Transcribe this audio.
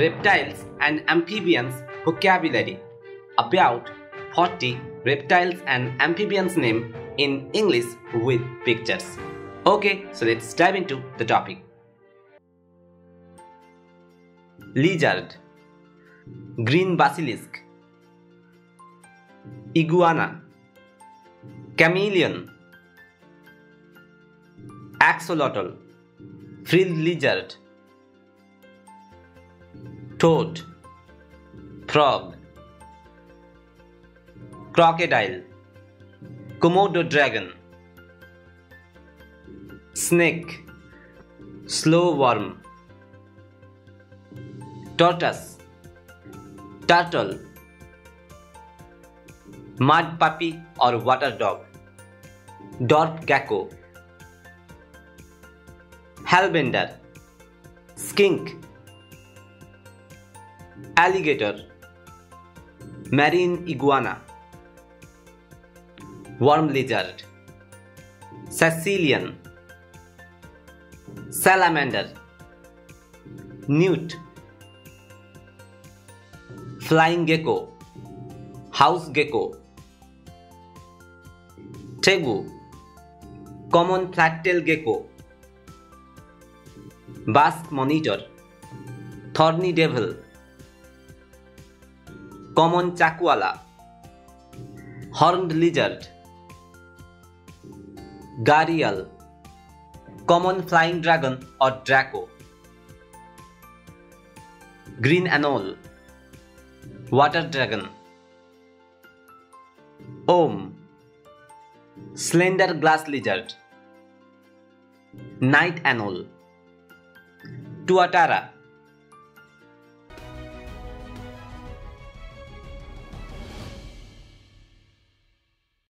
reptiles and amphibians vocabulary. About 40 reptiles and amphibians name in English with pictures. Okay, so let's dive into the topic. Lizard, green basilisk, iguana, chameleon, axolotl, frilled lizard, toad, frog, crocodile, Komodo dragon, snake, slow worm, tortoise, turtle, mud puppy or water dog, dwarf gecko, hellbender, skink, alligator, marine iguana, worm lizard, caecilian, salamander, newt, flying gecko, house gecko, tegu, common flat-tailed gecko, basque monitor, thorny devil, common chakuala, horned lizard, gharial, common flying dragon or draco, green anole, water dragon, Om, slender glass lizard, night anole, tuatara,